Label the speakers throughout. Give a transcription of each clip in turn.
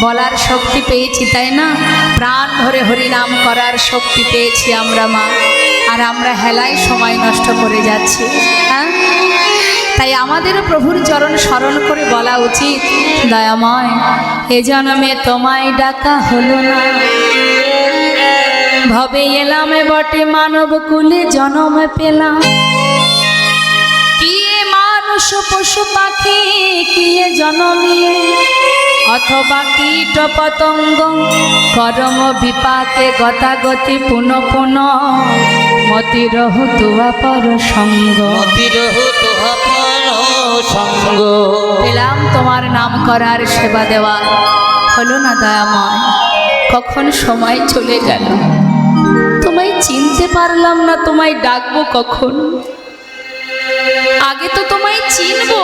Speaker 1: বলার শক্তি পেয়েছি, তাই না? প্রাণ ভরে হরিনাম করার শক্তি পেয়েছি আমরা মা, আর আমরা হেলায় সময় নষ্ট করে যাচ্ছি। হ্যাঁ, তাই আমাদেরও প্রভুর চরণ স্মরণ করে বলা উচিত, দয়াময় এ জন্মে তোমায় ডাকা হলো না, ভবে এলাম বটে মানব কুলে জন্ম পেলাম, কি মানুষ পশু পাখি কি জন্মিয়ে, অথবা কীট পতঙ্গ করম বিপাকে গতাগতি পুন পুন, মতি রহু তুয়া পর সঙ্গ, পেলাম তোমার নাম করার সেবা দেওয়া হলো না দয়াময়, কখন সময় চলে গেল, তোমায় চিনতে পারলাম না, তোমায় ডাকবো কখন? আগে তো তোমায় চিনবো,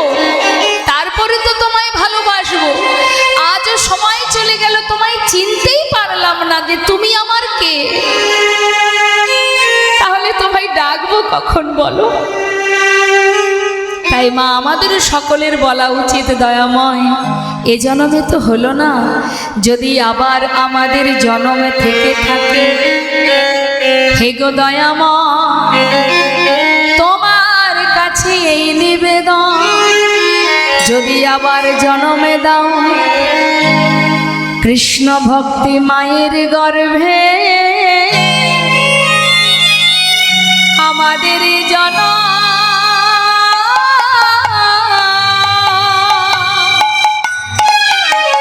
Speaker 1: তারপরে তো তোমায় ভালোবাসবো, আজও সময় চলে গেল, তোমায় চিনতেই পারলাম না যে তুমি আমার কে, তাহলে তোমায় ডাকবো কখন বলো? তাই মা আমাদের সকলের বলা উচিত, দয়াময় এ জন্মে তো হলো না, যদি আবার আমাদের জন্মে থেকে থাকে, হে গো দয়াময় তোমার কাছে এই নিবেদন, যদি আবার জন্মে দাও কৃষ্ণ ভক্তি মায়ের গর্ভে, আমাদের জন্ম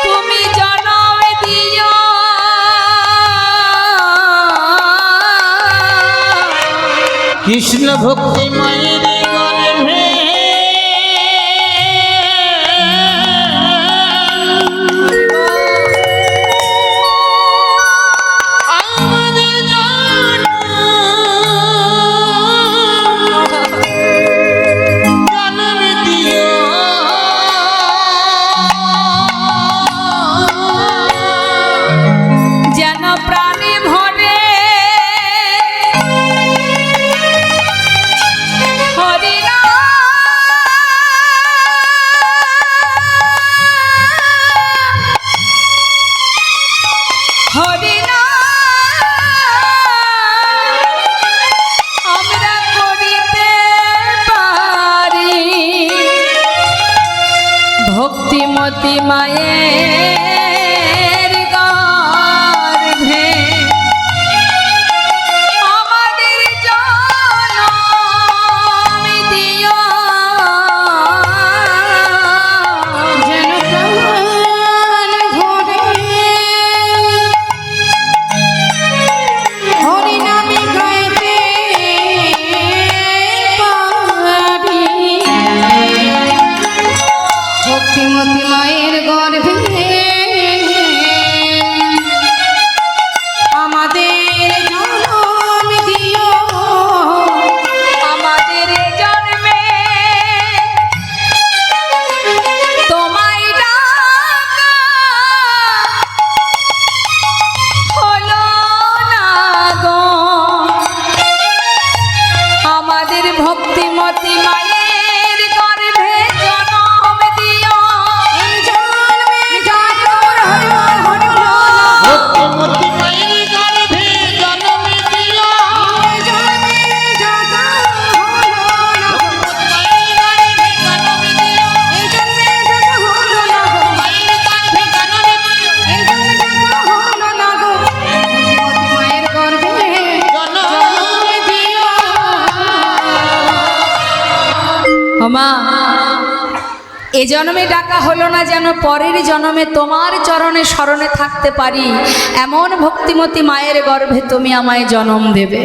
Speaker 1: তুমি জন্ম দিও,
Speaker 2: কৃষ্ণ ভক্তি মায়ের গর্ভে,
Speaker 1: যেন প্রাণী ভরে আমরা করিতে পারি, ভক্তিমতী মায়ের গর্ভে আমাদের জন্ম দিও,
Speaker 3: যেন প্রাণ ভরে হরিনামে গাইতে পারি, ভক্তিমতী মায়ের গর্ভে আমাদের জন্ম দিও,
Speaker 1: আমাদের জন্মে তোমায় ডাকা হলো না গো, আমাদের ভক্তিমতী মায়ের গর্ভে জন্ম দিও,
Speaker 3: এই জন্মে জাগর হরিবল হরিবল,
Speaker 2: ভক্তিমতী মায়ের গর্ভে জন্ম দিও,
Speaker 3: এই জন্মে জাগর হলো না গো, এই জন্মে জাগর হলো না গো, এই জন্মে জাগর হলো না গো, ভক্তিমতী মায়ের গর্ভে জন্ম দিও।
Speaker 1: মা এ জন্মে ডাকা হলো না, যেন পরের জন্মে তোমার চরণে শরণে থাকতে পারি, এমন ভক্তিমতী মায়ের গর্ভে তুমি আমায় জন্ম দেবে,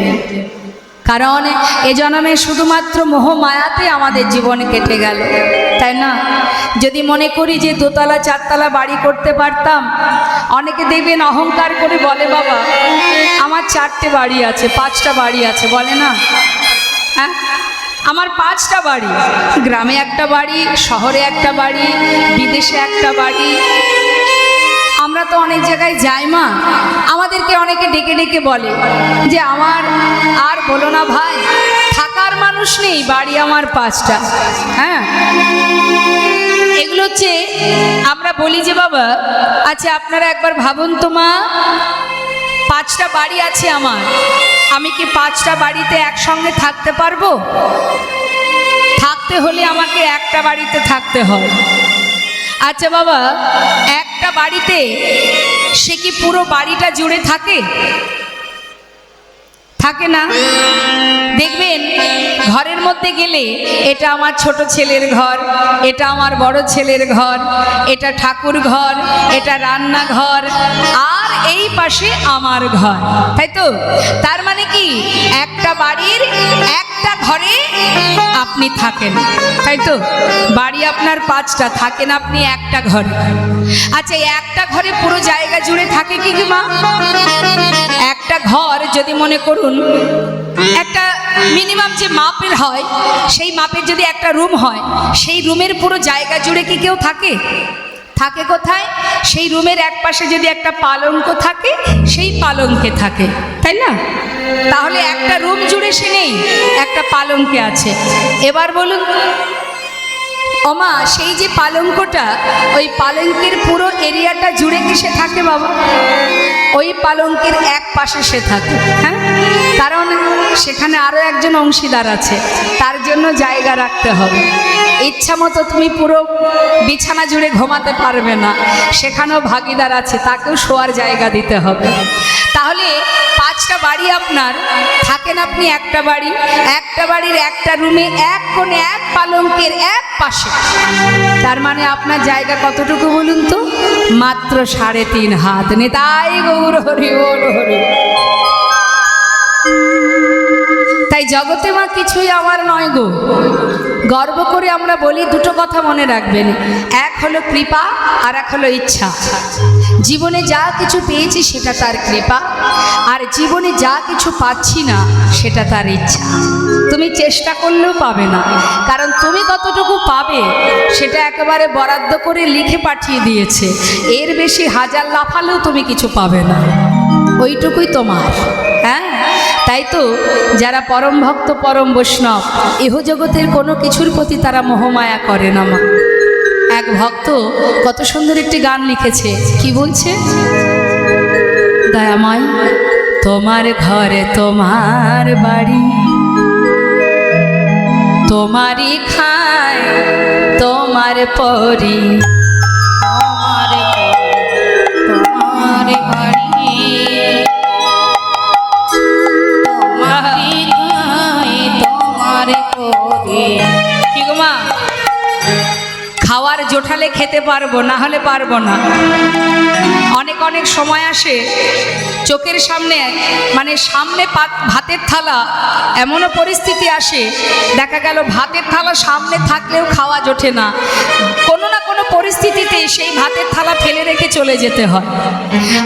Speaker 1: কারণ এ জন্মে শুধুমাত্র মোহ মায়াতে আমাদের জীবন কেটে গেল, তাই না? যদি মনে করি যে দোতলা চারতলা বাড়ি করতে পারতাম, অনেকে দেখবেন অহংকার করে বলে, বাবা আমার 4টে বাড়ি আছে, 5টা বাড়ি আছে, বলে না? হ্যাঁ, আমার 5টা বাড়ি, গ্রামে একটা বাড়ি, শহরে একটা বাড়ি, বিদেশে একটা বাড়ি। আমরা তো অনেক জায়গায় যাই মা, আমাদেরকে অনেকে ডেকে ডেকে বলে যে আমার আর বলো না ভাই, থাকার মানুষ নেই, বাড়ি আমার 5টা। হ্যাঁ, এগুলো হচ্ছে আমরা বলি যে বাবা, আচ্ছা আপনারা একবার ভাবুন তো মা, 5টা বাড়ি আছে আমার, আমি কি 5টা বাড়িতে একসঙ্গে থাকতে পারবো? থাকতে হলে আমাকে একটা বাড়িতে থাকতে হয়। আচ্ছা বাবা, একটা বাড়িতে সে কি পুরো বাড়িটা জুড়ে থাকে? থাকে না। দেখবেন ঘরের মধ্যে গেলে এটা আমার ছোট ছেলের ঘর, এটা আমার বড় ছেলের ঘর, এটা ঠাকুর ঘর, এটা রান্নাঘর, আর এই পাশে আমার ঘর, তাই তো? তার মানে কি একটা বাড়ির একটা ঘরে আপনি থাকেন, তাই তো? বাড়ি আপনার 5টা, থাকেন আপনি একটা ঘরে। আচ্ছা একটা ঘরে পুরো জায়গা জুড়ে থাকে কি মা? একটা ঘর যদি মনে করুন একটা মিনিমাম যে মাপের হয়, সেই মাপের যদি একটা রুম হয়, সেই রুমের পুরো জায়গা জুড়ে কি কেউ থাকে? থাকে কোথায়? সেই রুমের এক পাশে যদি একটা পালঙ্ক থাকে, সেই পালঙ্কে থাকে, তাই না? তাহলে একটা রুম জুড়ে সে নেই, একটা পালঙ্কে আছে। এবার বলুন ওমা, সেই যে পালঙ্কটা, ওই পালঙ্কের পুরো এরিয়াটা জুড়ে কি সে থাকে বাবা? ওই পালঙ্কের এক পাশে সে থাকে, হ্যাঁ? কারণ সেখানে আরও একজন অংশীদার আছে, তার জন্য জায়গা রাখতে হবে। ইচ্ছা মতো তুমি পুরো বিছানা জুড়ে ঘুমাতে পারবে না, সেখানেও ভাগিদার আছে, তাকেও শোয়ার জায়গা দিতে হবে। তাহলে 5টা বাড়ি আপনার, থাকেন আপনি একটা বাড়ি, একটা বাড়ির একটা রুমে এক কোণে এক পালঙ্কের এক পাশে। তার মানে আপনার জায়গা কতটুকু বলুন তো? মাত্র 3.5 হাত। নেতাই গৌর হরি বল হরি। তাই জগতে মা কিছুই আমার নয় গো। গর্ব করে আমরা বলি, দুটো কথা মনে রাখবেন, এক হলো কৃপা আর এক হলো ইচ্ছা। জীবনে যা কিছু পেয়েছি সেটা তার কৃপা, আর জীবনে যা কিছু পাচ্ছি না সেটা তার ইচ্ছা। তুমি চেষ্টা করলেও পাবে না, কারণ তুমি কতটুকু পাবে সেটা একেবারে বরাদ্দ করে লিখে পাঠিয়ে দিয়েছে। এর বেশি হাজার লাফালেও তুমি কিছু পাবে না, ওইটুকুই তোমার। হ্যাঁ, তাই তো যারা পরম ভক্ত, পরম বৈষ্ণব, ইহজগতের কোনো কিছুর প্রতি তারা মোহমায়া করে না মা। এক ভক্ত কত সুন্দর একটি গান লিখেছে, কি বলছে? দয়াময় তোমার ঘরে তোমার বাড়ি, তোমারই খায় তোমার পরি,
Speaker 3: তোমার বাড়ি, তোমার করে।
Speaker 1: কি গো মা, খাওয়ার জোঠালে খেতে পারবো, না হলে পারবো না। অনেক অনেক সময় আসে চোখের সামনে, মানে সামনে ভাতের থালা, এমনও পরিস্থিতি আসে দেখা গেল ভাতের থালা সামনে থাকলেও খাওয়া জোটে না, কোনো না কোনো পরিস্থিতিতে সেই ভাতের থালা ফেলে রেখে চলে যেতে হয়।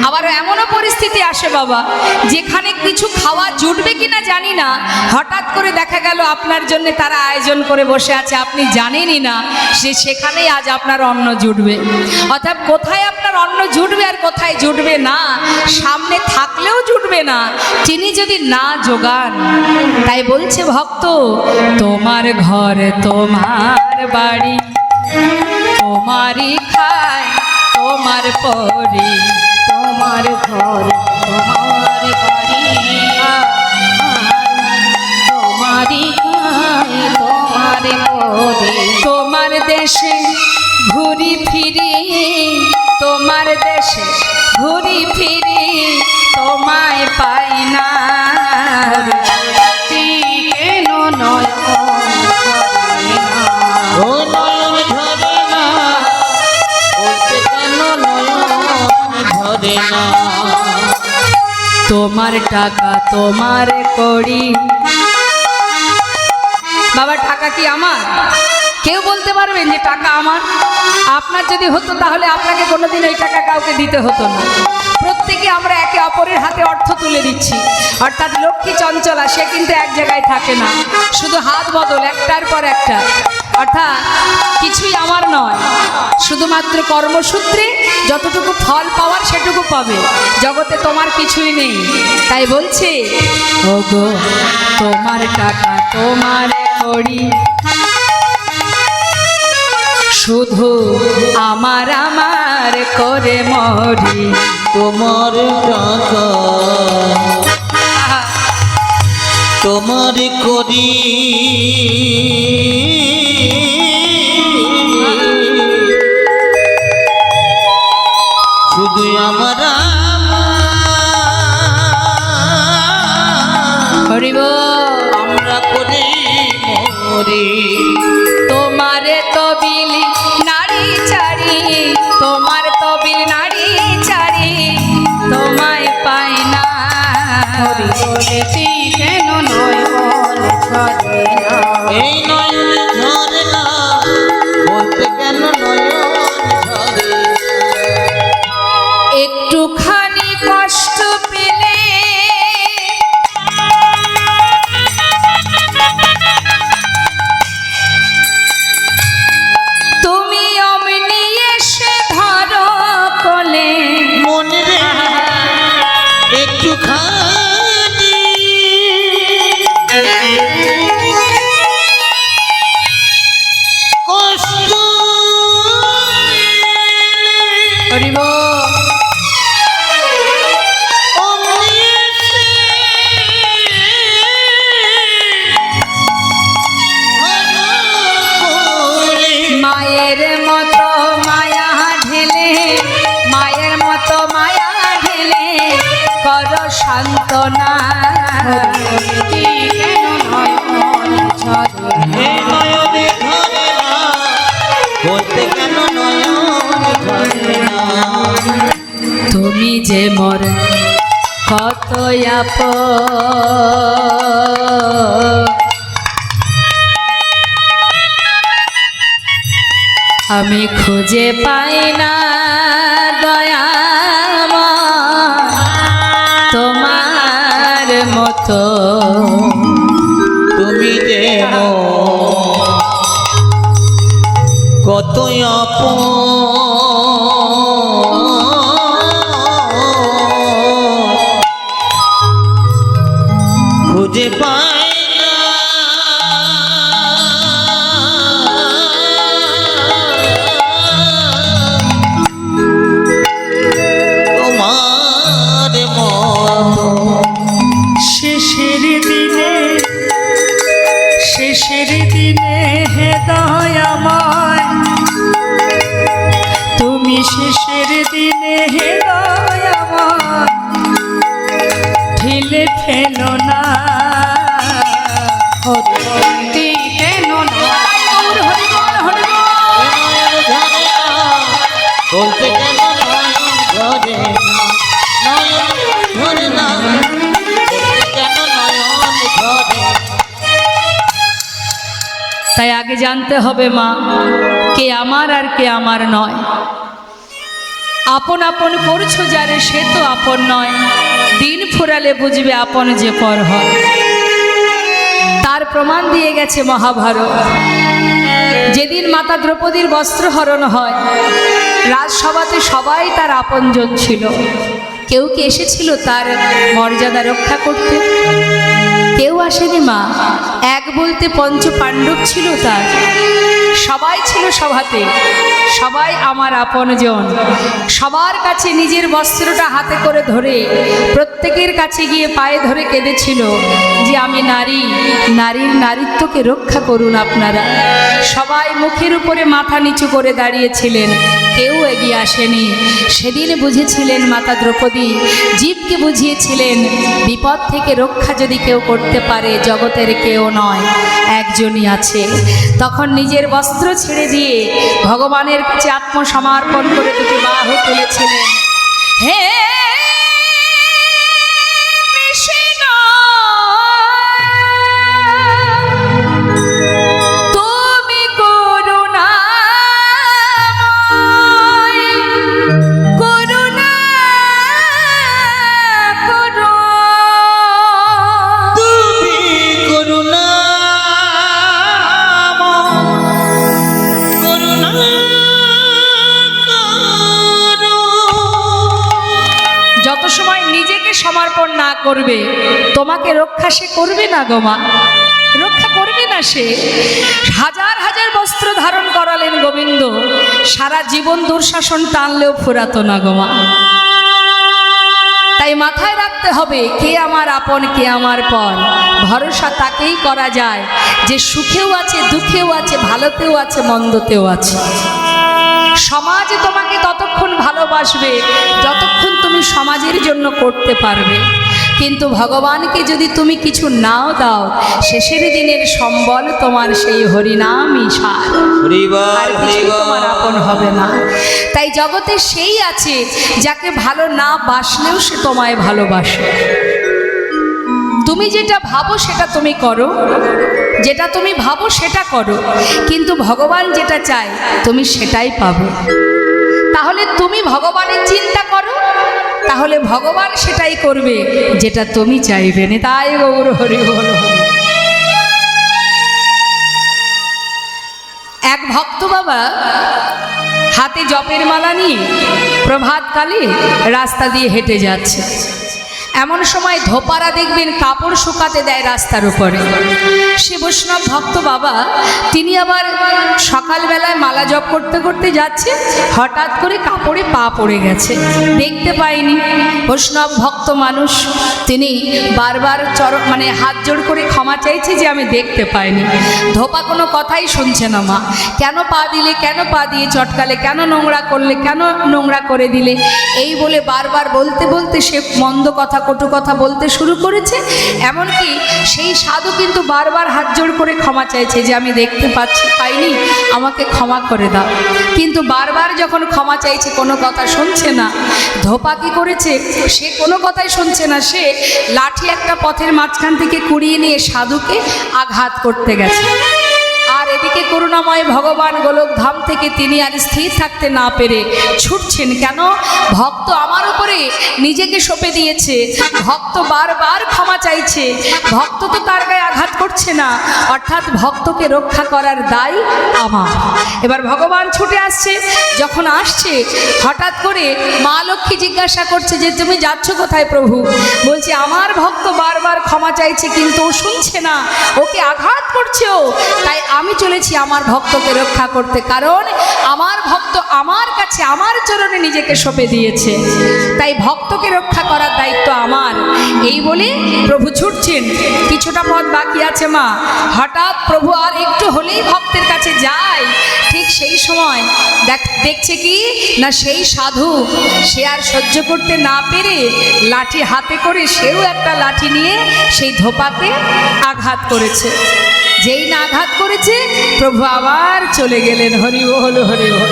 Speaker 1: আবার এমনও পরিস্থিতি আসে বাবা, যেখানে কিছু খাওয়া জুটবে কিনা জানি না, হঠাৎ করে দেখা গেল আপনার জন্য তারা আয়োজন করে বসে আছে, আপনি জানেনই না, সেখানেই আজ আপনার অন্ন জুটবে। অর্থাৎ কোথায় আপনার অন্ন জুটবে আর কোথায় জুটবে না, সামনে থাকলেও জুটবে না তিনি যদি না জোগান। তাই বলছে ভক্ত, তোমার ঘর তোমার বাড়ি, তোমারই খায় তোমার পরি,
Speaker 3: তোমার ঘর তোমার বাড়ি, তোমারই খায় তোমার করে।
Speaker 1: তোমার দেশে ঘুরি ফিরি, তোমার দেশে ঘুরি ফিরি, তোমায় পাই না।
Speaker 3: কেন নয়ন
Speaker 2: ও নয়ন ঝরে না, বলতে কেন নয়ন ঝরে না।
Speaker 1: তোমার টাকা তোমার কড়ি। বাবা টাকা কি আমার? কেউ বলতে পারবেন যে টাকা আমার? আপনার যদি হতো তাহলে আপনাকে কোনোদিন ওই টাকা কাউকে দিতে হতো না। প্রত্যেকে আমরা একে অপরের হাতে অর্থ তুলে দিচ্ছি। অর্থাৎ লক্ষ্মী চঞ্চলা সে কিন্তু এক জায়গায় থাকে না, শুধু হাত বদল একটার পর একটা। অর্থাৎ কিছুই আমার নয়, শুধুমাত্র কর্মসূত্রে যতটুকু ফল পাওয়ার সেটুকু পাবে, জগতে তোমার কিছুই নেই। তাই বলছে, ওগো তোমার টাকা তোমার কড়ি, শুধু আমার আমার করে মরি।
Speaker 2: তোমার টাকা তোমার করি শুধু আমার
Speaker 1: হরিব
Speaker 2: আমরা করি মরি।
Speaker 1: তোমারে তবিল নারী চারি, তোমার তবিল নারী চারি, তোমায় পাই না।
Speaker 3: বলেছি কেন নয়ন ঝরে না,
Speaker 2: এই নয়ন ঝরে না বলতে কেন নয়ন ঝরে
Speaker 1: একটুখানি কষ্ট পেলে তুমি অমনি এসে ধরো কোলে।
Speaker 2: মনে রে একটুখানি কষ্ট
Speaker 1: হরিব
Speaker 2: অমনি এসে ধরে
Speaker 1: মায়ের মতো মায়া ঢেলে, মায়ের মতো মায়া ঢেলে করো সান্ত্বনা।
Speaker 3: বলেছি কেন নয়ন ঝরে না,
Speaker 2: এই নয়নে ধরে না বলতে কেন নয়ন ধরে না
Speaker 1: তুমি যে মোর কত আপন, আমি খুঁজে পাই না দয়াময় তোমার মতো।
Speaker 2: তুমি যে কত খুঁজে পাই না তোমার মতো
Speaker 1: শেষের দিনে, শেষের দিনে হে দয়াময়, তুমি শেষের দিনে হে দয়াময় ঢেলে ফেলো না।
Speaker 3: বলেছি কেন নয়ন
Speaker 2: বলতে কেন নয়ন ধরে না, নয়ন ধরে না বলতে কেন নয়ন ধরে।
Speaker 1: তাই আগে জানতে হবে মা, কে আমার আর কে আমার নয়। আপন আপন করছো যারে সে তো আপন নয়, দিন ফুরালে বুঝবে আপন যে পর হয়। তার প্রমাণ দিয়ে গেছে মহাভারত। যেদিন মাতা দ্রৌপদীর বস্ত্রহরণ হয়, রাজসভাতে সবাই তার আপনজন ছিল। কেউ কি এসেছিল তার মর্যাদা রক্ষা করতে? কেউ আসেনি মা। এক বলতে পঞ্চ পাণ্ডব ছিল তার, সবাই ছিল সভাতে, সবাই আমার আপনজন। সবার কাছে নিজের বস্ত্রটা হাতে করে ধরে প্রত্যেকের কাছে গিয়ে পায়ে ধরে কেঁদেছিল যে আমি নারী, নারীর নারীত্বকে রক্ষা করুন আপনারা। সবাই মুখের উপরে মাথা নিচু করে দাঁড়িয়েছিলেন, কেউ এগিয়ে আসেনি। সেদিন বুঝেছিলেন মাতা দ্রৌপদী, জীবকে বুঝিয়েছিলেন বিপদ থেকে রক্ষা যদি কেউ করতে পারে জগতের কেউ নয়, একজনই আছে। তখন নিজের বস্ত্র ছেড়ে দিয়ে ভগবানের কাছে আত্মসমর্পণ করে দুটি বাহু তুলেছিলেন। হে কৃষ্ণ, তুমি করুণাময়, করুণা করো।
Speaker 2: তুমি করুণা করো।
Speaker 1: যত সময় নিজেকে সমর্পণ না করবে তোমাকে রক্ষা সে করবে না গো মা, রক্ষা করবে অভিলাষে হাজার হাজার বস্ত্র ধারণ করালেন গোবিন্দ, সারা জীবন দুঃশাসন টানলেও ফুরাতো না গো মা। তাই মাথায় রাখতে হবে, কে আমার আপন কে আমার পর। ভরসা তাকেই করা যায় যে সুখেও আছে, দুঃখেও আছে, ভালোতেও আছে, মন্দতেও আছে। সমাজ তোমাকে ততক্ষণ ভালোবাসবে যতক্ষণ তুমি সমাজের জন্য করতে পারবে, কিন্তু ভগবানকে যদি তুমি কিছু নাও দাও, শেষের দিনের সম্বল তোমার সেই হরিনামই সার, আর কিছু তোমার আপন হবে না। তাই জগতে সেই আছে যাকে ভালো না বাসলেও সে তোমায় ভালোবাসে। তুমি যেটা ভাবো সেটা তুমি করো, যেটা তুমি ভাবো সেটা করো, কিন্তু ভগবান যেটা চায় তুমি সেটাই পাবে। তাহলে তুমি ভগবানের চিন্তা করো, তাহলে ভগবান সেটাই করবে যেটা তুমি চাইবে না। তাই গৌর হরি বল। এক ভক্ত বাবা হাতে জপের মালা নিয়ে প্রভাতকালে রাস্তা দিয়ে হেঁটে যাচ্ছে। এমন সময় ধোপারা দেখবেন কাপড় শুকাতে দেয় রাস্তার উপরে। সে বৈষ্ণব ভক্ত বাবা তিনি আবার সকালবেলায় মালা জপ করতে করতে যাচ্ছে, হঠাৎ করে কাপড়ে পা পড়ে গেছে, দেখতে পায়নি। বৈষ্ণব ভক্ত মানুষ, তিনি বারবার হাত জোড় করে ক্ষমা চাইছে যে আমি দেখতে পাইনি। ধোপা কোনো কথাই শুনছে না। মা, কেন পা দিলে, কেন পা দিয়ে চটকালে, কেন নোংরা করলে, কেন নোংরা করে দিলে, এই বলে বারবার বলতে বলতে সে মন্দ কথা, কটু কথা বলতে শুরু করেছে। এমনকি সেই সাধু কিন্তু বারবার হাত জোড় করে ক্ষমা চাইছে যে আমি দেখতে পাইনি, আমাকে ক্ষমা করে দাও। কিন্তু বারবার যখন ক্ষমা চাইছে কোনো কথা শুনছে না। ধোপা কি করেছে, সে কোনো কথাই শুনছে না, সে লাঠি একটা পথের মাঝখান থেকে কুড়িয়ে নিয়ে সাধুকে আঘাত করতে গেছে। আর এদিকে করুণাময় ভগবান গোলকধাম থেকে তিনি আর স্থির থাকতে না পেরে ছুটছেন। কেন? ভক্ত আমার উপরে নিজেকে সঁপে দিয়েছে, ভক্ত বারবার ক্ষমা চাইছে, ভক্ত তো তার গায়ে আঘাত করছে না, অর্থাৎ ভক্তকে রক্ষা করার দায় আমার। এবার ভগবান ছুটে আসছে। যখন আসছে হঠাৎ করে মা লক্ষ্মী জিজ্ঞাসা করছে যে তুমি যাচ্ছ কোথায় প্রভু? বলছে আমার ভক্ত বারবার ক্ষমা চাইছে কিন্তু ও শুনছে না, ওকে আঘাত করছে ও, তাই আমি চলেছি আমার ভক্তকে রক্ষা করতে, কারণ আমার ভক্ত আমার কাছে আমার চরণে নিজেকে সঁপে দিয়েছে, তাই ভক্তকে রক্ষা করার দায়িত্ব আমার। এই বলে প্রভু ছুটছেন। কিছুটা পথ বাকি আছে মা, হঠাৎ প্রভু আর একটু হলেই ভক্তের কাছে যায়। ঠিক সেই সময় দেখছে কি না, সেই সাধু সে আর সহ্য করতে না পেরে লাঠি হাতে করে সেও একটা লাঠি নিয়ে সেই ধোপাকে আঘাত করেছে। যেই না আঘাত করেছে প্রভু আবার চলে গেলেন। হরি বল, হরি বল।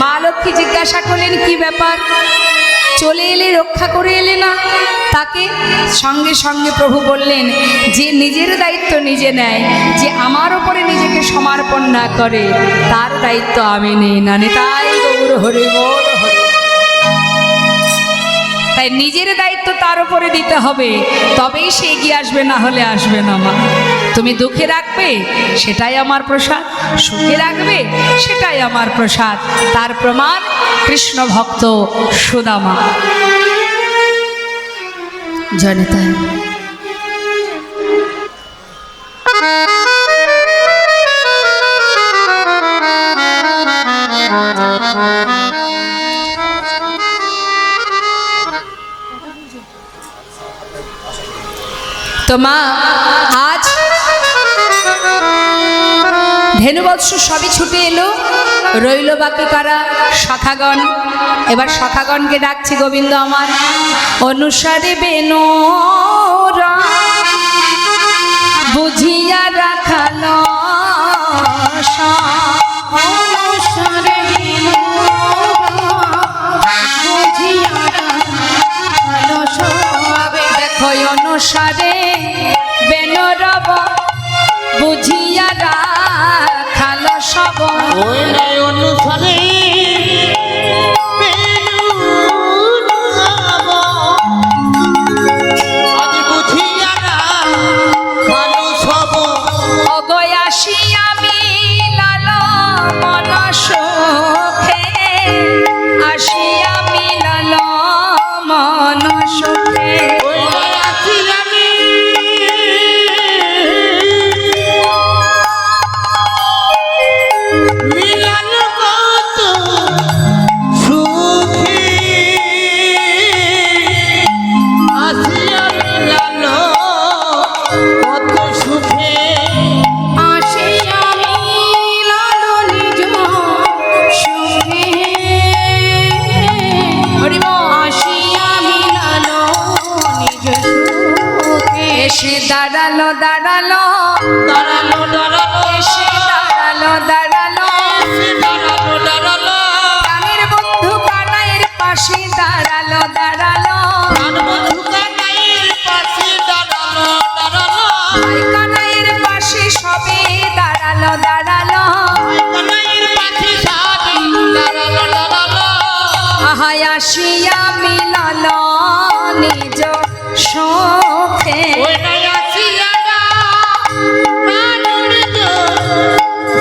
Speaker 1: মা লক্ষ্মী জিজ্ঞাসা করলেন কি ব্যাপার, চলে এলে, রক্ষা করে এলে না তাকে? সঙ্গে সঙ্গে প্রভু বললেন যে নিজের দায়িত্ব নিজে নেয়, যে আমার ওপরে নিজেকে সমর্পণ না করে তার দায়িত্ব আমি নেই না। তাই গৌর হরি বল, হরি। তাই নিজের দায়িত্ব তার উপরে দিতে হবে, তবেই সে এগিয়ে আসবে, না হলে আসবে না। মা, তুমি দুঃখে রাখবে সেটাই আমার প্রসাদ, সুখে রাখবে সেটাই আমার প্রসাদ। তার প্রমাণ কৃষ্ণ ভক্ত সুদামা। জনতায় তো মা, আজ ধেনুবৎস সবই ছুটে এলো, রইল বাকি কারা? সখাগণ। এবার সখাগণকে ডাকছি গোবিন্দ আমার। অনুসারে বেনোরা বুঝিয়া রাখালো,
Speaker 3: অনুসারে বুঝিয়া রাখালো সবে।
Speaker 1: দেখো অনুসারে বেনরব বুঝিয়া রাখালো সব।
Speaker 2: ওই নাই অনুসারে আজ বুঝিয়া রাখালো সব।
Speaker 1: অগয়াসিয়া মিলাল মন সুখে, আসিয়া মিলাল মন সুখে।
Speaker 2: ওই নাই আসি আমি
Speaker 1: দাঁড়ালো দাঁড়ালো
Speaker 2: দাঁড়ালো দাঁড়ালো
Speaker 1: এসে দাঁড়ালো দাঁড়ালো
Speaker 2: এসে দাঁড়ালো দাঁড়ালো
Speaker 1: প্রাণের বন্ধু কানাইয়ের পাশে দাঁড়ালো দাঁড়ালো
Speaker 2: প্রাণ বন্ধু কানাইয়ের পাশে দাঁড়ালো দাঁড়ালো
Speaker 1: ভাই কানাইয়ের পাশে সবে দাঁড়ালো দাঁড়ালো
Speaker 2: কানাইয়ের পাশে সবে দাঁড়ালো দাঁড়ালো
Speaker 1: আহাই আসিয়া মিলালো নিজ সুখে
Speaker 2: ওই নাই আসিয়া না নিজ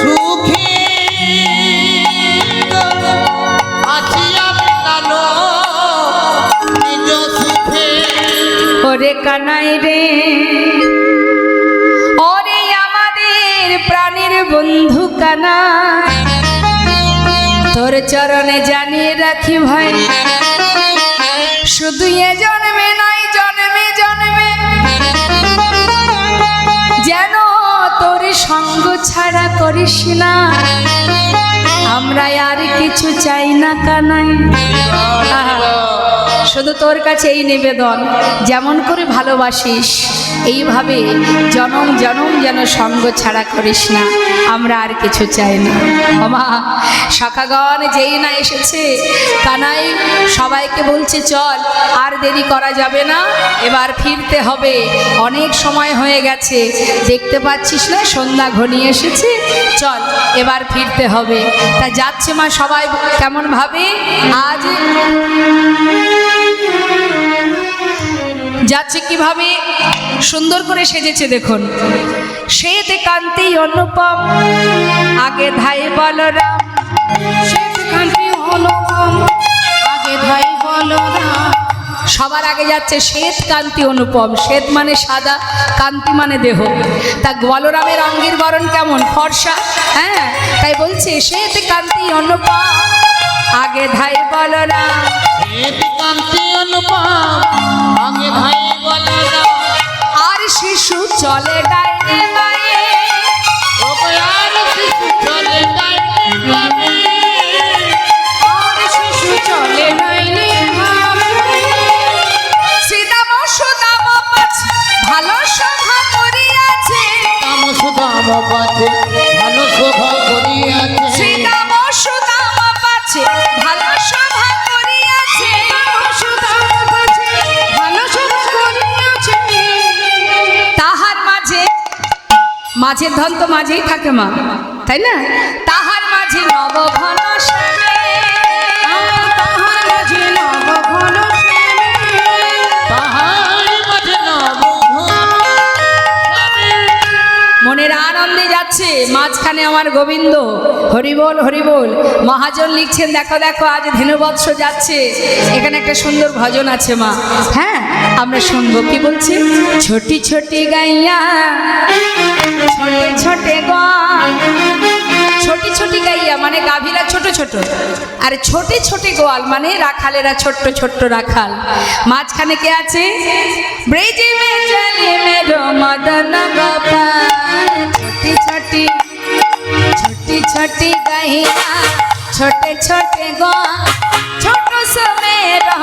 Speaker 2: সুখে আসিয়া মিলালো নিজ সুখে
Speaker 1: ওরে কানাই রে ওরে আমাদের প্রাণের বন্ধু কানাই তোর চরণে জানিয়ে রাখি ভাই শুধু এ জন্মে নয় জন্মে জন্মে যেন তোর সঙ্গ ছাড়া করিস না আমরা আর কিছু চাই না কানাই শুধু তোর কাছে এই নিবেদন যেমন করে ভালোবাসিস এইভাবে জনম জনম যেন সঙ্গ ছাড়া করিস না আমরা আর কিছু চাই না মা সখাগণ যেই না এসেছে কানাই সবাইকে বলছে চল আর দেরি করা যাবে না এবার ফিরতে হবে অনেক সময় হয়ে গেছে দেখতে পাচ্ছিস না সন্ধ্যা ঘনিয়ে এসেছে চল এবার ফিরতে হবে তা যাচ্ছে মা সবাই কেমন ভাবে আজ যাচ্ছে কিভাবে সুন্দর করে সেজেছে দেখুন শ্বেত কান্তি অনুপম আগে ধাই বলরাম
Speaker 3: শ্বেত কান্তি অনুপম আগে ধাই বলরাম
Speaker 1: সবার আগে যাচ্ছে শ্বেত কান্তি অনুপম শ্বেত মানে সাদা কান্তি মানে দেহ তা বলরামের অঙ্গের বরণ কেমন ফর্সা হ্যাঁ তাই বলছে শ্বেত কান্তি অনুপম আগে ধাই বলরাম
Speaker 2: কান্তি অনুপম আগে ভাই বলরাম
Speaker 1: আর শিশু চলে ডাইনে বায়ে
Speaker 2: ও আর শিশু চলে ডাইনে বায়ে
Speaker 3: আর শিশু চলে নাইনে
Speaker 1: শ্রীদাম সুদাম পাছে ভালো সভা করিয়াছে
Speaker 2: সুদাম পাছে ভালো শোভা করিয়াছে
Speaker 1: শ্রীদাম সুদাম পাছে ভালো সভা করিয়াছে
Speaker 3: সুদাম পাছে ভালো সভা করিয়াছে
Speaker 1: তাহার মাঝে মাঝের ধন তো মাঝেই থাকে মা তাই না তাহার মাঝে নবঘন শ্যামে
Speaker 3: তাহার মাঝে নবঘন
Speaker 2: তাহার মাঝে নব
Speaker 1: মনের আনন্দে যাচ্ছে মাঝখানে আমার গোবিন্দ হরিবোল হরিবোল মহাজন লিখছেন দেখো দেখো আজ ধেনুবৎস যাচ্ছে এখানে একটা সুন্দর ভজন আছে মা হ্যাঁ আমরা শুনবো কি বলছে ছোটি ছোটি গাইয়া ছোটে ছোটে গোয়াল ছোটি ছোটি গাইয়া মানে গাভীরা ছোট ছোট আর ছোটে ছোটে গোয়াল মানে রাখালেরা ছোট্ট ছোট্ট রাখাল মাঝখানে কে আছে ব্রেজি মে চলে মেরো মদন গোপাল ছোটি ছোটি ছোটি ছোটি গাইয়া ছোটে ছোটে গোয়াল ছোট সমেরো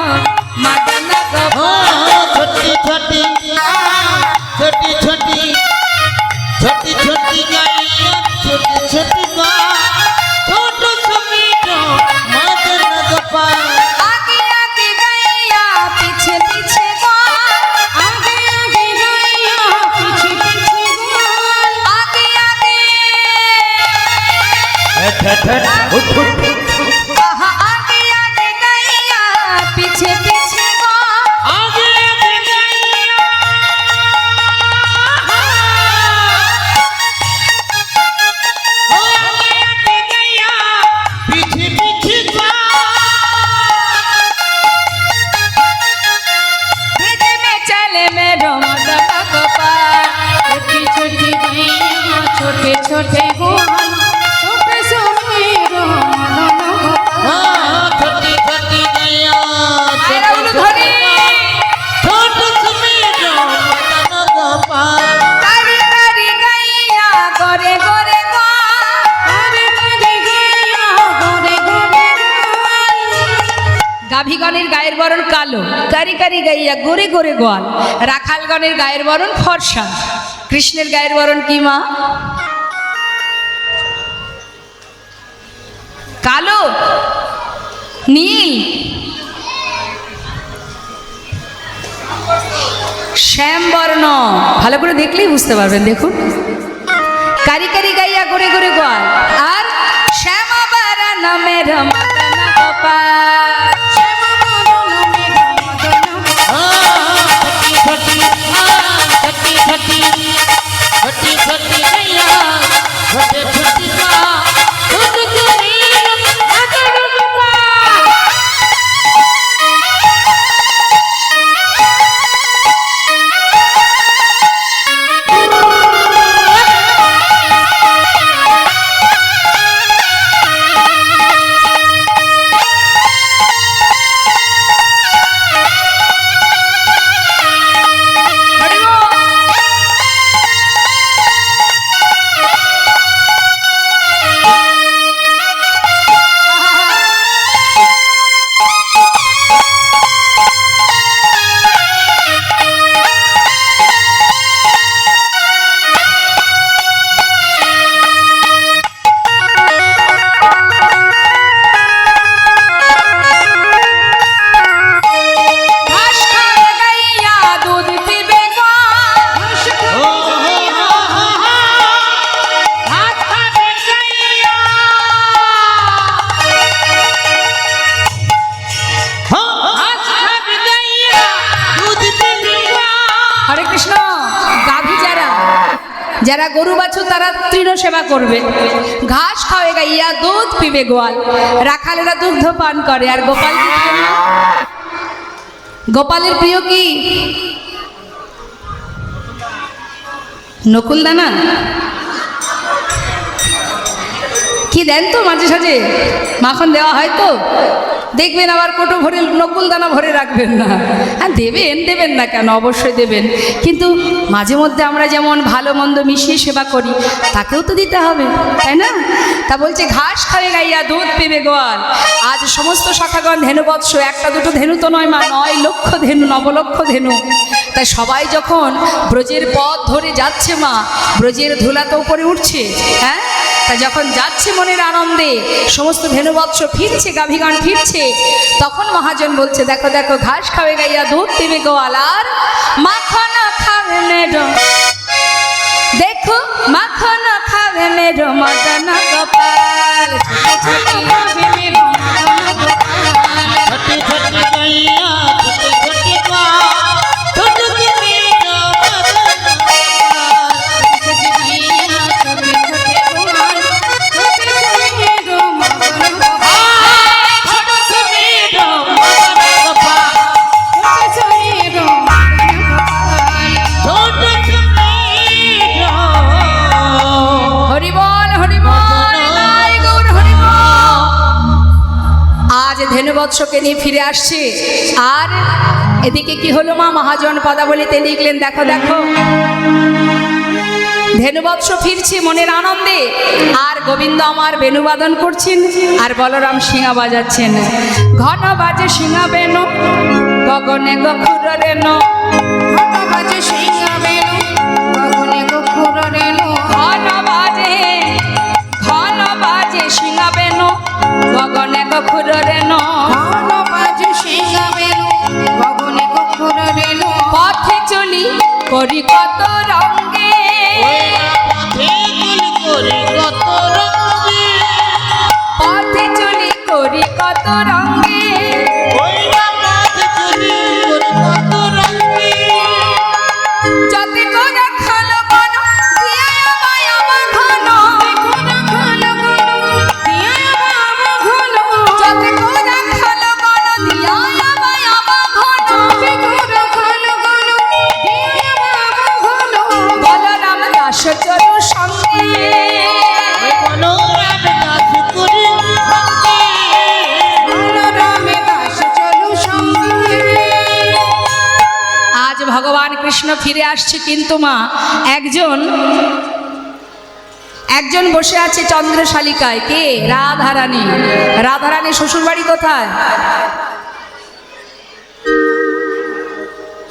Speaker 1: মদন গোপাল
Speaker 2: छोटी छोटी छोटी छोटी छोटी छोटी गाइया छोटी छोटी छोट समीरो मदन गोपाल
Speaker 1: आगे आगे गैया पीछे पीछे गोल
Speaker 3: आगे आगे गैया पीछे पीछे गोल
Speaker 1: आगे आगे आहा, आगे आगे गैया पीछे पीछे गोल
Speaker 2: आगे आगे गाइया हो आगे आगे गाइया पीछे पीछे
Speaker 1: भेजे में चले मेरो मदन गोपाल
Speaker 3: छोटी छोटी गैया छोटे छोटे गोल छोटे समीरो मदन गोपाल
Speaker 2: छोटी छोटी गाइया
Speaker 1: आयरा उलू धरी
Speaker 2: छोट समीरो मदन गोपाल
Speaker 1: तारी तारी गैया गोरे गोरे गोल
Speaker 3: अरे तेरी गैया गोरे गोरे गोल
Speaker 1: गाभी গাভীগণের গায়ের বরণ কালো, কারি কারি গাইয়া গোরে গোরে গোয়াল। রাখালগণের গায়ের বরণ ফর্সা। কৃষ্ণের গায়ের বরণ কি মা? কালো, নীল, শ্যামবর্ণ। ভালো করে দেখলেই বুঝতে পারবেন। দেখুন, কারি কারি গাইয়া গোরে গোরে গোয়াল। আর শ্যামবর্ণ মের মদন গোপাল।
Speaker 2: ছটি ছটি ছটি ছটি গাইয়া ছটি ছটি মা ছটি ছটি
Speaker 1: যারা গরু বাছুর তারা তৃণ সেবা করবে, ঘাস খাওয়ে গাইয়া দুধ পিবে গোয়াল। রাখালেরা দুগ্ধ পান করে। আর গোপাল কি খায় না? গোপালের প্রিয় কি? নকুল দানা। কি দেন তো মাঝে সাঝে মাখন দেওয়া হয় তো, দেখবেন আবার কোটো ভরে নকুল দানা ভরে রাখবেন না। হ্যাঁ দেবেন, দেবেন না কেন, অবশ্যই দেবেন। কিন্তু মাঝে মধ্যে আমরা যেমন ভালো মন্দ মিশিয়ে সেবা করি, তাকেও তো দিতে হবে, তাই না? তা বলছে ঘাস খাবে গাইয়া দুধ পেবে গোয়াল। আজ সমস্ত শাখাগণ ধেনুবৎস, একটা দুটো ধেনু তো নয় মা, 9 লক্ষ ধেনু, 9 লক্ষ ধেনু। তাই সবাই যখন ব্রজের পথ ধরে যাচ্ছে মা, ব্রজের ধুলা তো উপরে উঠছে, হ্যাঁ, তা যখন যাচ্ছে মনের আনন্দে, সমস্ত ধেনুবৎস ফিরছে, গাভীগণ ফিরছে, তখন মহাজন বলছে দেখো দেখো ঘাস খাবে গাইয়া দুধ দেবে গোয়াল। আর মাখন খাবে মেরো, দেখো মাখন খাবে মেরো মদন গোপাল। ছটি খাবে মেরো মদন গোপাল।
Speaker 2: ছটি ছটি গাইয়া ছটি ছটি মা ছটি ছটি মেরো মদন গোপাল।
Speaker 3: ছটি গাইয়া ছটি ছটি গোপাল, ছটি ছটি মেরো মদন গোপাল।
Speaker 2: ছটি ছটি মেরো মদন গোপাল।
Speaker 3: ছটি ছটি মেরো মদন গোপাল।
Speaker 2: ছটি ছটি মেরো
Speaker 1: হরিবল হরিবল, নাই গৌর হরিবল। আজ ধেনুবৎসকে নিয়ে ফিরে আসছে। আর এদিকে কি হলো মা? মহাজন পদাবলিতে লিখলেন দেখো দেখো ধেনুবৎস ফিরছে মনের আনন্দে। আর গোবিন্দ আমার বেণুবাদন করছেন, আর বলরাম শিঙা বাজাচ্ছেন। ঘন বাজে শিঙা বেণু, গগনে গখুর রেণু।
Speaker 3: ঘন বাজে শিঙা বেণু, গগনে গখুর রেণু।
Speaker 1: ঘন বাজে শিঙা বেণু, গগনে গখুর রেণু।
Speaker 3: ঘন বাজে শিঙা বেণু, গগনে গখুর রেণু।
Speaker 1: পথে চলি করি কত রঙ্গে, পথে চলি করি কত রঙ্গে। যতে করে খালো বন দিয়ে আমায় আমার ঘন, যতে করে খালো বন দিয়ে আমায় আমার ঘন। বলরাম দাস চলো সঙ্গে, আজ ভগবান কৃষ্ণ ফিরে আসছে। কিন্তু মা একজন বসে আছে চন্দ্রশালিকায়। কে? রাধারানী। রাধারানী শ্বশুর বাড়ি কোথায়?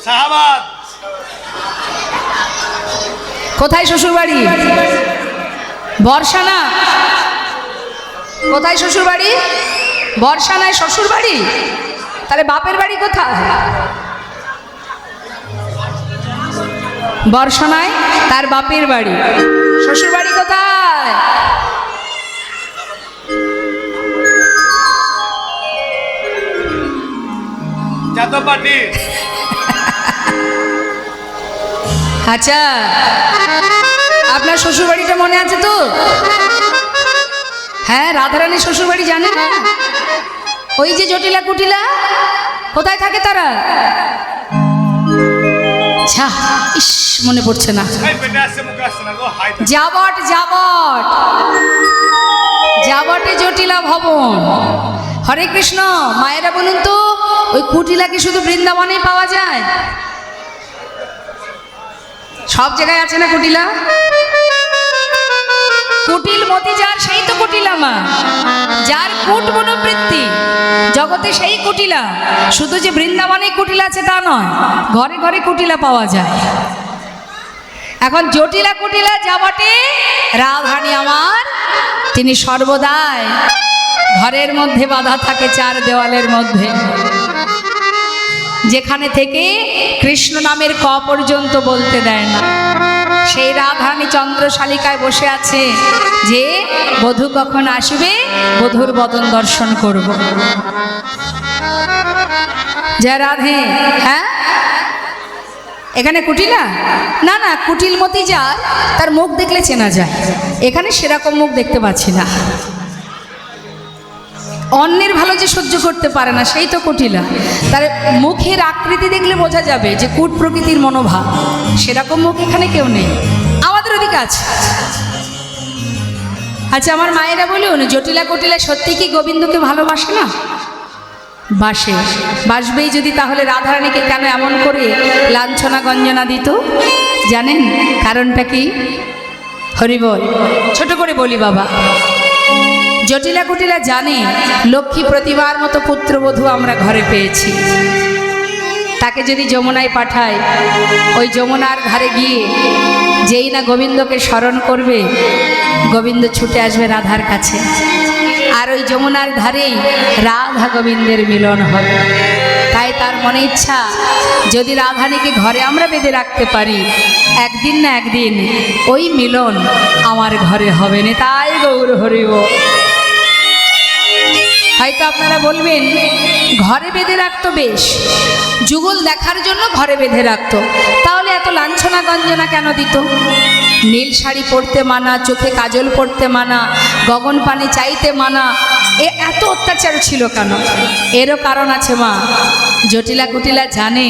Speaker 4: শাহাবাদ।
Speaker 1: কোথায় শ্বশুর বাড়ি? বর্ষা না? কোথায় শ্বশুর বাড়ি? বর্ষা নয়, শ্বশুর বাড়ি। তাহলে বাপের বাড়ি কোথায়? বর্ষা নয়, তার বাপের বাড়ি। শ্বশুর বাড়ি কোথায়?
Speaker 4: যাদবপাটি।
Speaker 1: আচ্ছা, আপনার শ্বশুর বাড়িটা মনে আছে তো? হ্যাঁ, রাধারানীর শ্বশুর বাড়ি জানেন না? ওই যে জটিলা কুটিলা, কোথায় থাকে তারা? আচ্ছা, ইস, মনে পড়ছে না।
Speaker 4: এই পেটে আসছে মুখে আসছে না গো, হাই থাকে।
Speaker 1: যাবট যাবট, যাবটে জটিলা ভবন। হরে কৃষ্ণ। মায়েরা বলুন তো, ওই কুটিলা কি শুধু বৃন্দাবনেই পাওয়া যায়? সব জায়গায় আছে না কুটিলা? কুটিল মতি যার, সেই তো কুটিলা মা। যার কুট মনোবৃত্তি জগতে সেই কুটিলা। শুধু যে বৃন্দাবনে কুটিলা আছে তা নয়, ঘরে ঘরে কুটিলা পাওয়া যায়। এখন জটিলা কুটিলা যাবটে রাধারানী আমার, তিনি সর্বদাই ঘরের মধ্যে বাঁধা থাকে, চার দেওয়ালের মধ্যে, যেখানে থেকে কৃষ্ণ নামের ক পর্যন্ত বলতে দেয় না। সেই রাধারানী চন্দ্রশালিকায় বসে আছে যে বধূ কখন আসবে, বধূর বদন দর্শন করব। জয় রাধে। হ্যাঁ, এখানে কুটিলা না? না, কুটিলমতি যার, তার মুখ দেখলে চেনা যায়। এখানে সেরকম মুখ দেখতে পাচ্ছি না। অন্যের ভালো যে সহ্য করতে পারে না, সেই তো কুটিলা। তার মুখের আকৃতি দেখলে বোঝা যাবে যে কূট প্রকৃতির মনোভাব। সেরকম মুখ এখানে কেউ নেই, আমাদের ওদিকে আছে। আচ্ছা, আমার মায়েরা বলুন, জটিলা কুটিলা সত্যি কি গোবিন্দকে ভালোবাসে না? বাসে। বাসবেই যদি, তাহলে রাধারানীকে কেন এমন করে লাঞ্ছনা গঞ্জনা দিত? জানেন কারণটা কি? হরি বল। ছোট করে বলি বাবা। জটিলা কুটিলা জানে লক্ষ্মী প্রতিমার মতো পুত্রবধূ আমরা ঘরে পেয়েছি। তাকে যদি যমুনায় পাঠায়, ওই যমুনার ধারে গিয়ে যেই না গোবিন্দকে স্মরণ করবে, গোবিন্দ ছুটে আসবে রাধার কাছে। আর ওই যমুনার ধারেই রাধা গোবিন্দের মিলন হবে। তাই তার মনে ইচ্ছা, যদি রাধানীকে ঘরে আমরা বেঁধে রাখতে পারি, একদিন না একদিন ওই মিলন আমার ঘরে হবে না। তাই গৌর হরিব। হয়তো আপনারা বলবেন, ঘরে বেঁধে রাখতো বেশ, যুগল দেখার জন্য ঘরে বেঁধে রাখতো, তাহলে এত লাঞ্ছনা গঞ্জনা কেন দিত? নীল শাড়ি পরতে মানা, চোখে কাজল পরতে মানা, গগন পানি চাইতে মানা, এত অত্যাচার ছিল কেন? এরও কারণ আছে মা। জটিলা কুটিলা জানে